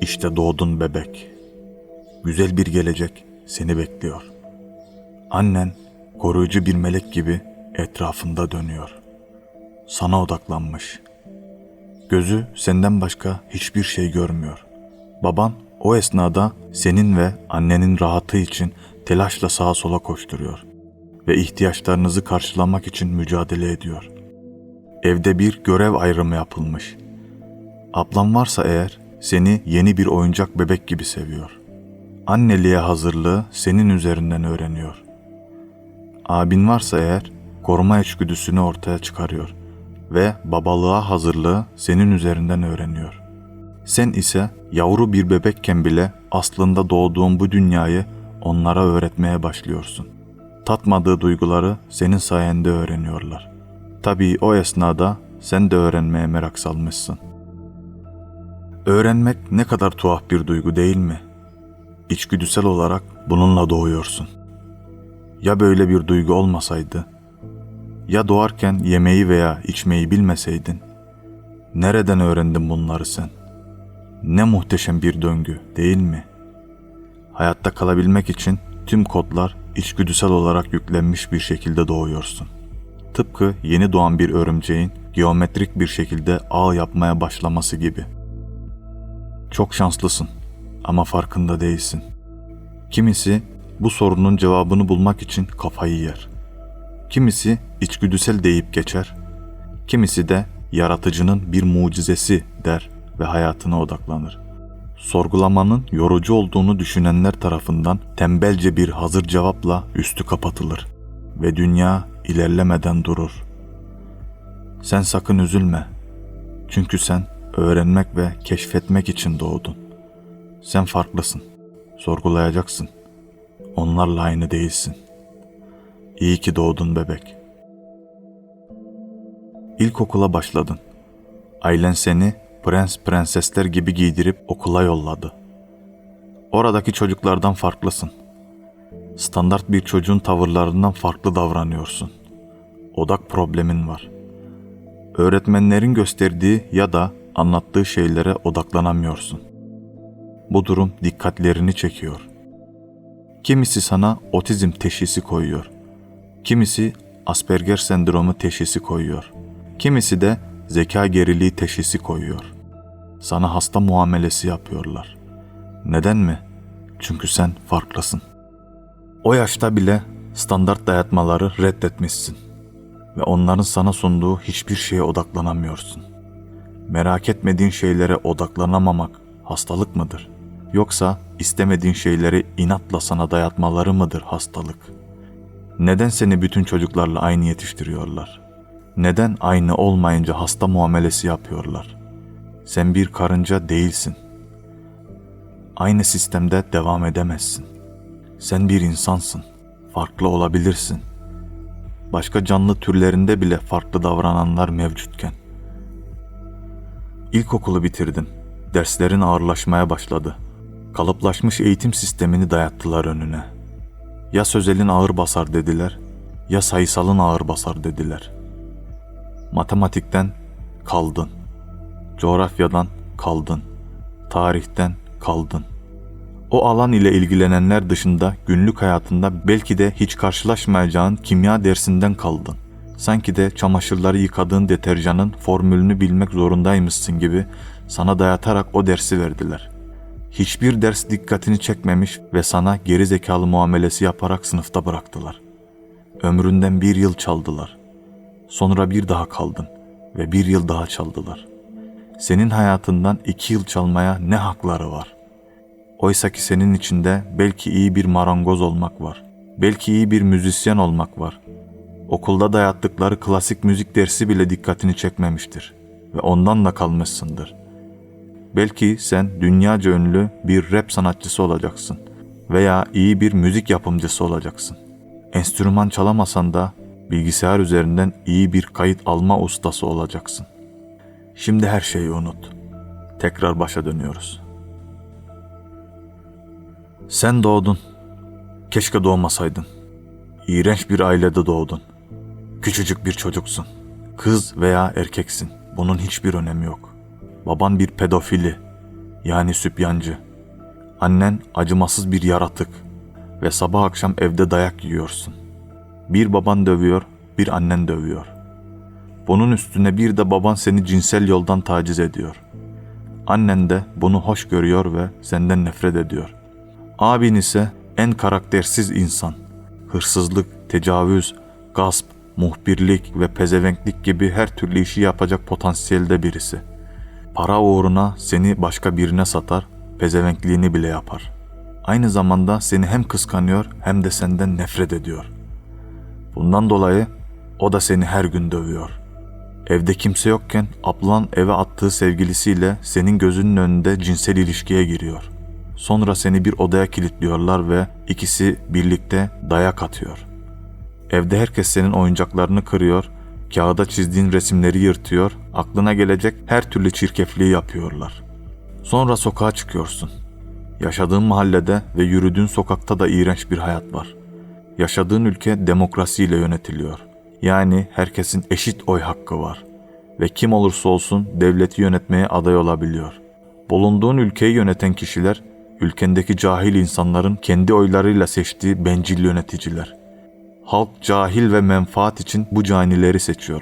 İşte doğdun bebek. Güzel bir gelecek seni bekliyor. Annen koruyucu bir melek gibi etrafında dönüyor. Sana odaklanmış. Gözü senden başka hiçbir şey görmüyor. Baban o esnada senin ve annenin rahatı için telaşla sağa sola koşturuyor ve ihtiyaçlarınızı karşılamak için mücadele ediyor. Evde bir görev ayrımı yapılmış. Ablan varsa eğer seni yeni bir oyuncak bebek gibi seviyor. Anneliğe hazırlığı senin üzerinden öğreniyor. Abin varsa eğer koruma içgüdüsünü ortaya çıkarıyor ve babalığa hazırlığı senin üzerinden öğreniyor. Sen ise yavru bir bebekken bile aslında doğduğun bu dünyayı onlara öğretmeye başlıyorsun. Tatmadığı duyguları senin sayende öğreniyorlar. Tabii o esnada sen de öğrenmeye merak salmışsın. Öğrenmek ne kadar tuhaf bir duygu değil mi? İçgüdüsel olarak bununla doğuyorsun. Ya böyle bir duygu olmasaydı? Ya doğarken yemeği veya içmeyi bilmeseydin? Nereden öğrendin bunları sen? Ne muhteşem bir döngü, değil mi? Hayatta kalabilmek için tüm kodlar içgüdüsel olarak yüklenmiş bir şekilde doğuyorsun. Tıpkı yeni doğan bir örümceğin geometrik bir şekilde ağ yapmaya başlaması gibi. Çok şanslısın ama farkında değilsin. Kimisi bu sorunun cevabını bulmak için kafayı yer. Kimisi içgüdüsel deyip geçer. Kimisi de yaratıcının bir mucizesi der ve hayatına odaklanır. Sorgulamanın yorucu olduğunu düşünenler tarafından tembelce bir hazır cevapla üstü kapatılır ve dünya ilerlemeden durur. Sen sakın üzülme. Çünkü sen öğrenmek ve keşfetmek için doğdun. Sen farklısın. Sorgulayacaksın. Onlarla aynı değilsin. İyi ki doğdun bebek. İlkokula başladın. Ailen seni prens prensesler gibi giydirip okula yolladı. Oradaki çocuklardan farklısın. Standart bir çocuğun tavırlarından farklı davranıyorsun. Odak problemin var. Öğretmenlerin gösterdiği ya da anlattığı şeylere odaklanamıyorsun. Bu durum dikkatlerini çekiyor. Kimisi sana otizm teşhisi koyuyor. Kimisi Asperger sendromu teşhisi koyuyor. Kimisi de zeka geriliği teşhisi koyuyor. Sana hasta muamelesi yapıyorlar. Neden mi? Çünkü sen farklısın. O yaşta bile standart dayatmaları reddetmişsin ve onların sana sunduğu hiçbir şeye odaklanamıyorsun. Merak etmediğin şeylere odaklanamamak hastalık mıdır? Yoksa istemediğin şeyleri inatla sana dayatmaları mıdır hastalık? Neden seni bütün çocuklarla aynı yetiştiriyorlar? Neden aynı olmayınca hasta muamelesi yapıyorlar? Sen bir karınca değilsin. Aynı sistemde devam edemezsin. Sen bir insansın. Farklı olabilirsin. Başka canlı türlerinde bile farklı davrananlar mevcutken. İlkokulu bitirdin. Derslerin ağırlaşmaya başladı. Kalıplaşmış eğitim sistemini dayattılar önüne. Ya sözelin ağır basar dediler, ya sayısalın ağır basar dediler. Matematikten kaldın. Coğrafyadan kaldın. Tarihten kaldın. O alan ile ilgilenenler dışında günlük hayatında belki de hiç karşılaşmayacağın kimya dersinden kaldın. Sanki de çamaşırları yıkadığın deterjanın formülünü bilmek zorundaymışsın gibi sana dayatarak o dersi verdiler. Hiçbir ders dikkatini çekmemiş ve sana geri zekalı muamelesi yaparak sınıfta bıraktılar. Ömründen bir yıl çaldılar. Sonra bir daha kaldın ve bir yıl daha çaldılar. Senin hayatından 2 yıl çalmaya ne hakları var? Oysa ki senin içinde belki iyi bir marangoz olmak var. Belki iyi bir müzisyen olmak var. Okulda dayattıkları klasik müzik dersi bile dikkatini çekmemiştir ve ondan da kalmışsındır. Belki sen dünyaca ünlü bir rap sanatçısı olacaksın veya iyi bir müzik yapımcısı olacaksın. Enstrüman çalamasan da bilgisayar üzerinden iyi bir kayıt alma ustası olacaksın. Şimdi her şeyi unut. Tekrar başa dönüyoruz. Sen doğdun. Keşke doğmasaydın. İğrenç bir ailede doğdun. Küçücük bir çocuksun. Kız veya erkeksin. Bunun hiçbir önemi yok. Baban bir pedofili. yani sübyancı. Annen acımasız bir yaratık ve sabah akşam evde dayak yiyorsun. Bir baban dövüyor, bir annen dövüyor. Bunun üstüne bir de baban seni cinsel yoldan taciz ediyor. Annen de bunu hoş görüyor ve senden nefret ediyor. Abin ise en karaktersiz insan. Hırsızlık, tecavüz, gasp, muhbirlik ve pezevenklik gibi her türlü işi yapacak potansiyelde birisi. Para uğruna seni başka birine satar, pezevenkliğini bile yapar. Aynı zamanda seni hem kıskanıyor hem de senden nefret ediyor. Bundan dolayı o da seni her gün dövüyor. Evde kimse yokken ablan eve attığı sevgilisiyle senin gözünün önünde cinsel ilişkiye giriyor. Sonra seni bir odaya kilitliyorlar ve ikisi birlikte dayak atıyor. Evde herkes senin oyuncaklarını kırıyor, kağıda çizdiğin resimleri yırtıyor, aklına gelecek her türlü çirkefliği yapıyorlar. Sonra sokağa çıkıyorsun. Yaşadığın mahallede ve yürüdüğün sokakta da iğrenç bir hayat var. Yaşadığın ülke demokrasiyle yönetiliyor. Yani herkesin eşit oy hakkı var. Ve kim olursa olsun devleti yönetmeye aday olabiliyor. Bulunduğun ülkeyi yöneten kişiler, ülkendeki cahil insanların kendi oylarıyla seçtiği bencil yöneticiler. Halk cahil ve menfaat için bu canileri seçiyor.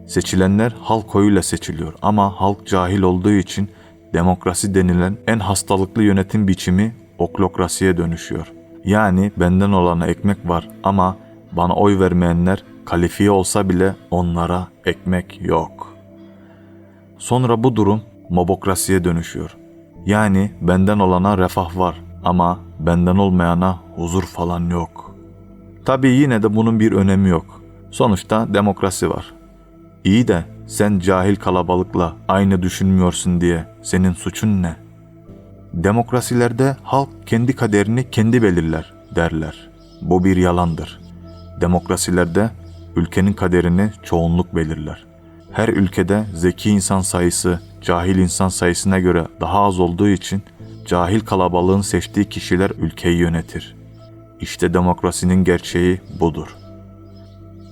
Seçilenler halk oyuyla seçiliyor ama halk cahil olduğu için demokrasi denilen en hastalıklı yönetim biçimi oklokrasiye dönüşüyor. Yani benden olana ekmek var ama bana oy vermeyenler kalifiye olsa bile onlara ekmek yok. Sonra bu durum mobokrasiye dönüşüyor. Yani benden olana refah var ama benden olmayana huzur falan yok. Tabii yine de bunun bir önemi yok. Sonuçta demokrasi var. İyi de sen cahil kalabalıkla aynı düşünmüyorsun diye senin suçun ne? Demokrasilerde halk kendi kaderini kendi belirler derler. Bu bir yalandır. Demokrasilerde ülkenin kaderini çoğunluk belirler. Her ülkede zeki insan sayısı cahil insan sayısına göre daha az olduğu için cahil kalabalığın seçtiği kişiler ülkeyi yönetir. İşte demokrasinin gerçeği budur.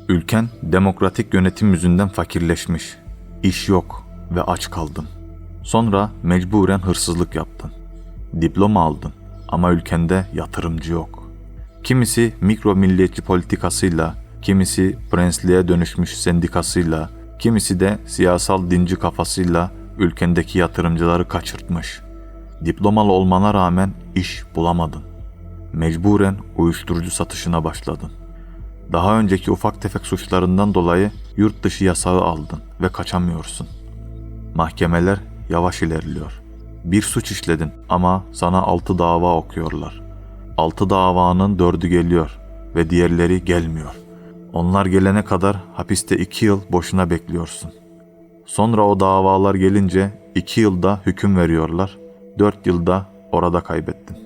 Ülken demokratik yönetim yüzünden fakirleşmiş. İş yok ve aç kaldın. Sonra mecburen hırsızlık yaptın. Diploma aldın ama ülkende yatırımcı yok. Kimisi mikro milliyetçi politikasıyla, kimisi prensliğe dönüşmüş sendikasıyla, kimisi de siyasal dinci kafasıyla ülkendeki yatırımcıları kaçırtmış. Diplomalı olmana rağmen iş bulamadın. Mecburen uyuşturucu satışına başladın. Daha önceki ufak tefek suçlarından dolayı yurt dışı yasağı aldın ve kaçamıyorsun. Mahkemeler yavaş ilerliyor. Bir suç işledin ama sana 6 dava okuyorlar. 6 davanın 4'ü geliyor ve diğerleri gelmiyor. Onlar gelene kadar hapiste 2 yıl boşuna bekliyorsun. Sonra o davalar gelince 2 yılda hüküm veriyorlar, 4 yılda orada kaybettin.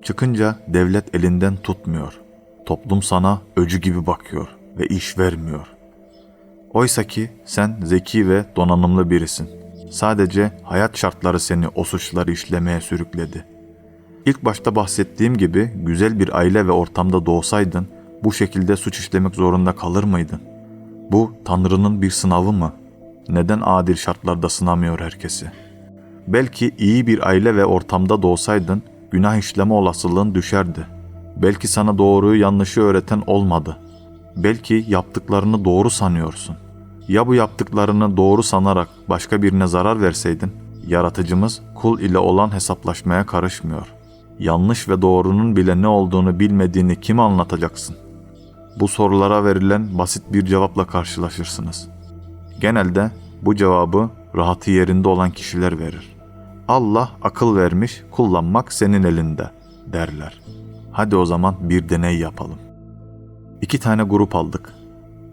Çıkınca devlet elinden tutmuyor. Toplum sana öcü gibi bakıyor ve iş vermiyor. Oysa ki sen zeki ve donanımlı birisin. Sadece hayat şartları seni o suçları işlemeye sürükledi. İlk başta bahsettiğim gibi güzel bir aile ve ortamda doğsaydın bu şekilde suç işlemek zorunda kalır mıydın? Bu Tanrı'nın bir sınavı mı? Neden adil şartlarda sınamıyor herkesi? Belki iyi bir aile ve ortamda doğsaydın günah işleme olasılığın düşerdi. Belki sana doğruyu yanlışı öğreten olmadı. Belki yaptıklarını doğru sanıyorsun. Ya bu yaptıklarını doğru sanarak başka birine zarar verseydin? Yaratıcımız kul ile olan hesaplaşmaya karışmıyor. Yanlış ve doğrunun bile ne olduğunu bilmediğini kime anlatacaksın? Bu sorulara verilen basit bir cevapla karşılaşırsınız. Genelde bu cevabı rahatı yerinde olan kişiler verir. Allah akıl vermiş, kullanmak senin elinde derler. Hadi o zaman bir deney yapalım. 2 tane grup aldık.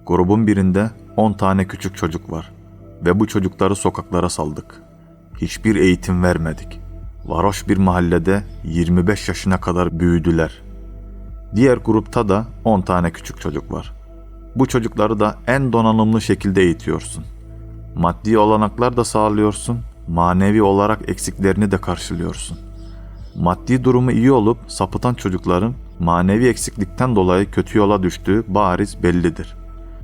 Grubun birinde 10 tane küçük çocuk var ve bu çocukları sokaklara saldık. Hiçbir eğitim vermedik. Varoş bir mahallede 25 yaşına kadar büyüdüler. Diğer grupta da 10 tane küçük çocuk var. Bu çocukları da en donanımlı şekilde eğitiyorsun. Maddi olanaklar da sağlıyorsun, manevi olarak eksiklerini de karşılıyorsun. Maddi durumu iyi olup sapıtan çocukların manevi eksiklikten dolayı kötü yola düştüğü bariz bellidir.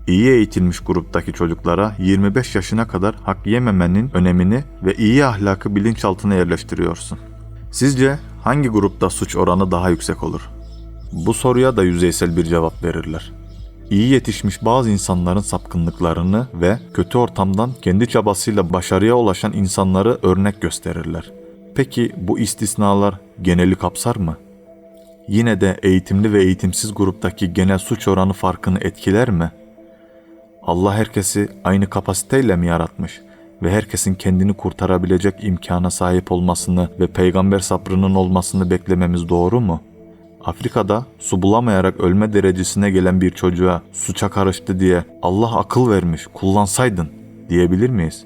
İyi eğitilmiş gruptaki çocuklara 25 yaşına kadar hak yememenin önemini ve iyi ahlakı bilinçaltına yerleştiriyorsun. Sizce hangi grupta suç oranı daha yüksek olur? Bu soruya da yüzeysel bir cevap verirler. İyi yetişmiş bazı insanların sapkınlıklarını ve kötü ortamdan kendi çabasıyla başarıya ulaşan insanları örnek gösterirler. Peki bu istisnalar geneli kapsar mı? Yine de eğitimli ve eğitimsiz gruptaki genel suç oranı farkını etkiler mi? Allah herkesi aynı kapasiteyle mi yaratmış ve herkesin kendini kurtarabilecek imkana sahip olmasını ve peygamber sabrının olmasını beklememiz doğru mu? Afrika'da su bulamayarak ölme derecesine gelen bir çocuğa suça karıştı diye Allah akıl vermiş, kullansaydın diyebilir miyiz?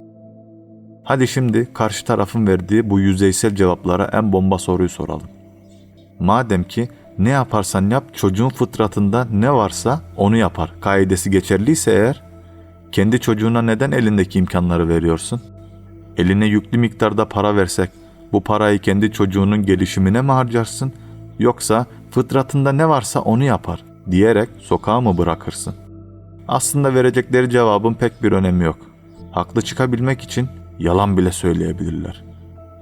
Hadi şimdi karşı tarafın verdiği bu yüzeysel cevaplara en bomba soruyu soralım. Madem ki ne yaparsan yap çocuğun fıtratında ne varsa onu yapar kaidesi geçerliyse eğer, kendi çocuğuna neden elindeki imkanları veriyorsun? Eline yüklü miktarda para versek bu parayı kendi çocuğunun gelişimine mi harcarsın? Yoksa fıtratında ne varsa onu yapar diyerek sokağa mı bırakırsın? Aslında verecekleri cevabın pek bir önemi yok. Haklı çıkabilmek için yalan bile söyleyebilirler.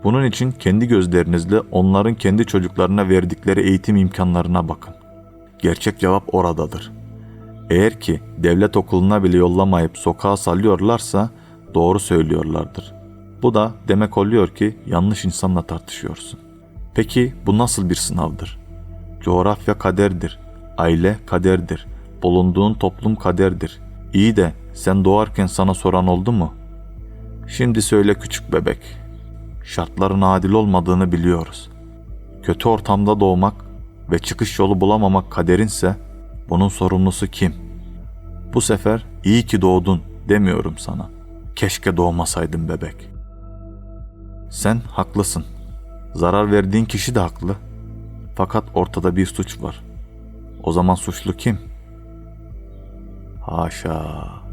Bunun için kendi gözlerinizle onların kendi çocuklarına verdikleri eğitim imkanlarına bakın. Gerçek cevap oradadır. Eğer ki devlet okuluna bile yollamayıp sokağa salıyorlarsa doğru söylüyorlardır. Bu da demek oluyor ki yanlış insanla tartışıyorsun. Peki bu nasıl bir sınavdır? Coğrafya kaderdir, aile kaderdir, bulunduğun toplum kaderdir. İyi de sen doğarken sana soran oldu mu? Şimdi söyle küçük bebek. Şartların adil olmadığını biliyoruz. Kötü ortamda doğmak ve çıkış yolu bulamamak kaderinse bunun sorumlusu kim? Bu sefer iyi ki doğdun demiyorum sana. Keşke doğmasaydın bebek. Sen haklısın. Zarar verdiğin kişi de haklı. Fakat ortada bir suç var. O zaman suçlu kim? Haşa.